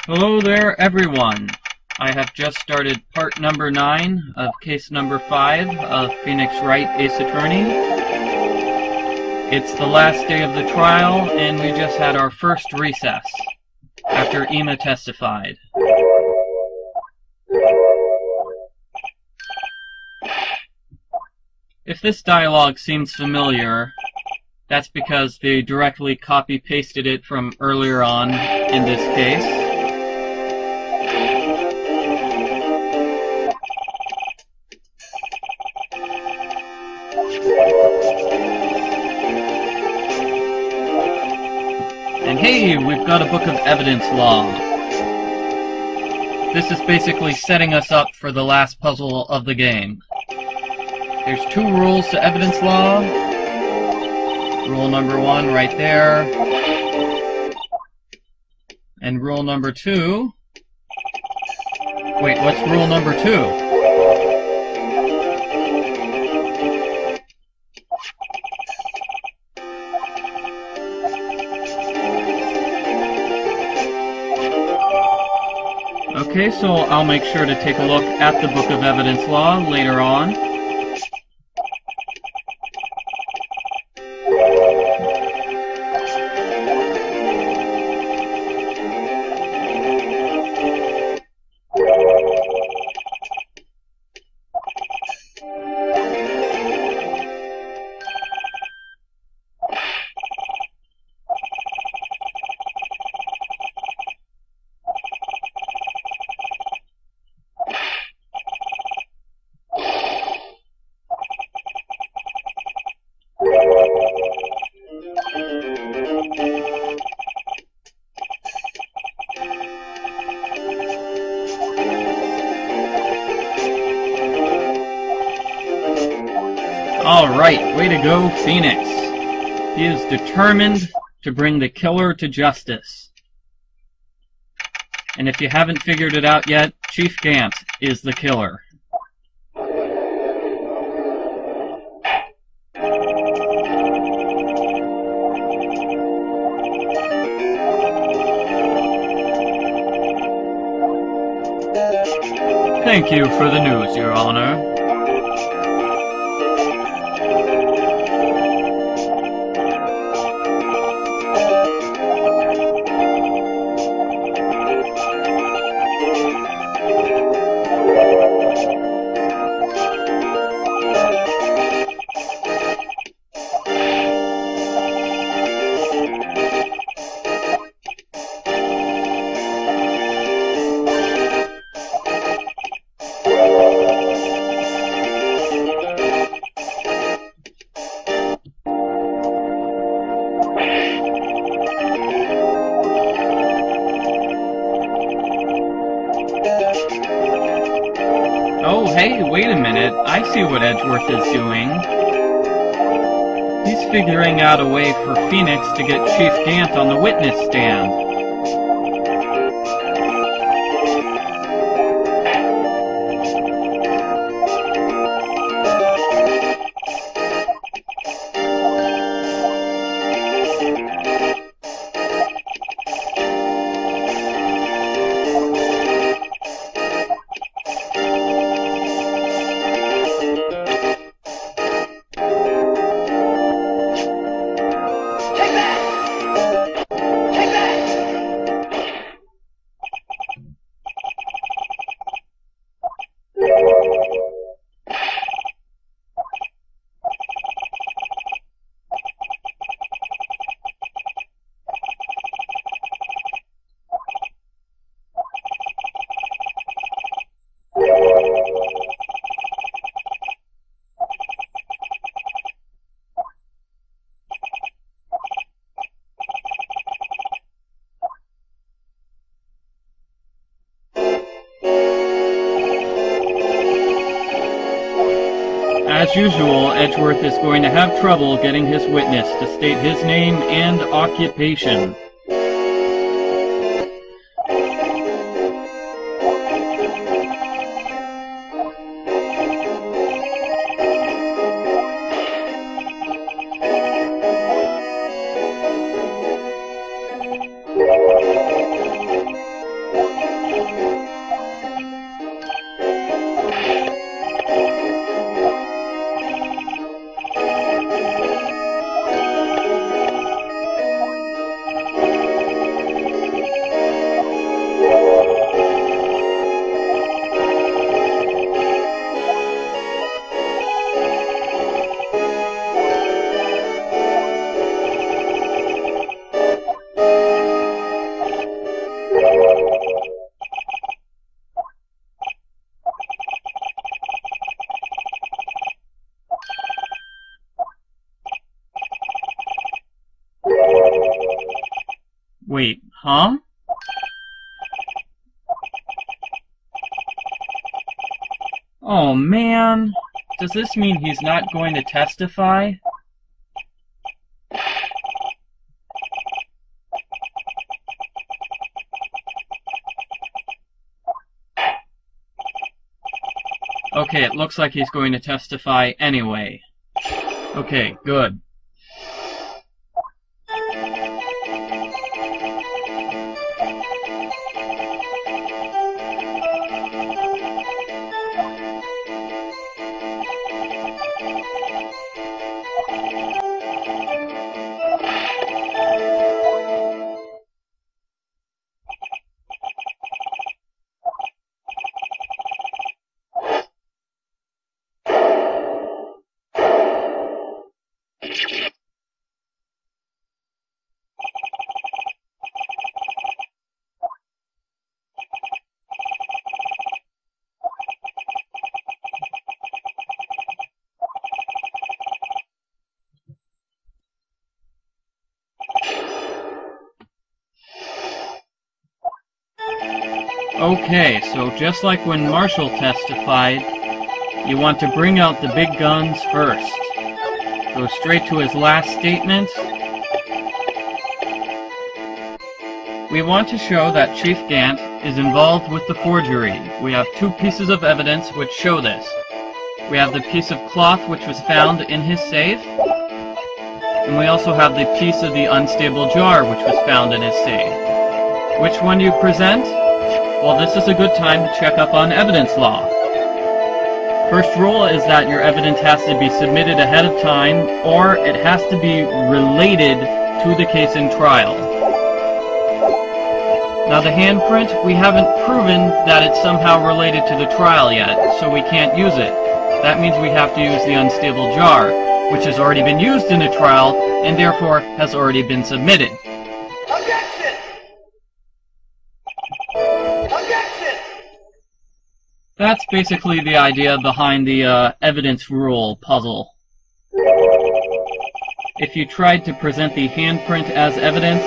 Hello there, everyone. I have just started part number 9 of case number 5 of Phoenix-Wright-Ace-attorney. It's the last day of the trial, and we just had our first recess after Emma testified. If this dialogue seems familiar, that's because they directly copy-pasted it from earlier on in this case. And hey, we've got a book of evidence law. This is basically setting us up for the last puzzle of the game. There's 2 rules to evidence law. Rule number 1 right there. And rule number 2... Wait, what's rule number 2? Okay, so I'll make sure to take a look at the Book of Evidence Law later on. Alright, way to go, Phoenix. He is determined to bring the killer to justice. And if you haven't figured it out yet, Chief Gant is the killer. Thank you for the news, Your Honor. Oh, hey, wait a minute. I see what Edgeworth is doing. He's figuring out a way for Phoenix to get Chief Gant on the witness stand. As usual, Edgeworth is going to have trouble getting his witness to state his name and occupation. Huh? Oh man, does this mean he's not going to testify? Okay, it looks like he's going to testify anyway. Okay, good. Okay, so just like when Marshall testified, you want to bring out the big guns first. Go straight to his last statement. We want to show that Chief Gant is involved with the forgery. We have two pieces of evidence which show this. We have the piece of cloth which was found in his safe, and we also have the piece of the unstable jar which was found in his safe. Which one do you present? Well, this is a good time to check up on evidence law. First rule is that your evidence has to be submitted ahead of time, or it has to be related to the case in trial. Now the handprint, we haven't proven that it's somehow related to the trial yet, so we can't use it. That means we have to use the unstable jar, which has already been used in a trial, and therefore has already been submitted. That's basically the idea behind the evidence rule puzzle. If you tried to present the handprint as evidence,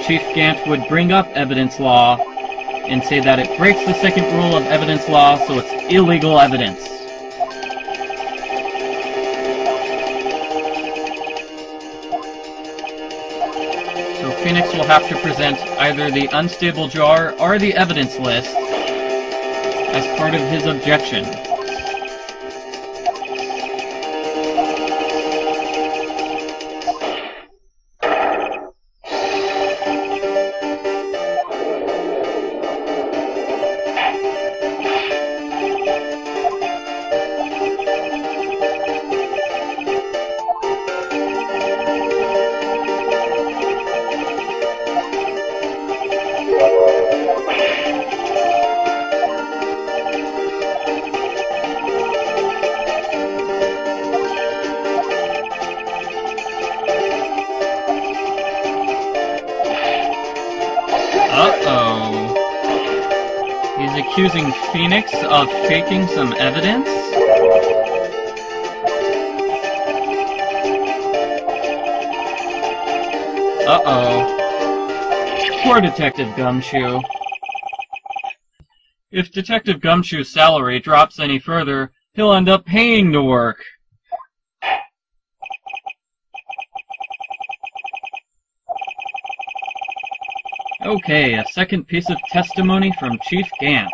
Chief Gant would bring up evidence law and say that it breaks the second rule of evidence law, so it's illegal evidence. So Phoenix will have to present either the unstable jar or the evidence list as part of his objection. Uh-oh. He's accusing Phoenix of faking some evidence? Uh-oh. Poor Detective Gumshoe. If Detective Gumshoe's salary drops any further, he'll end up paying to work. Okay, a second piece of testimony from Chief Gant.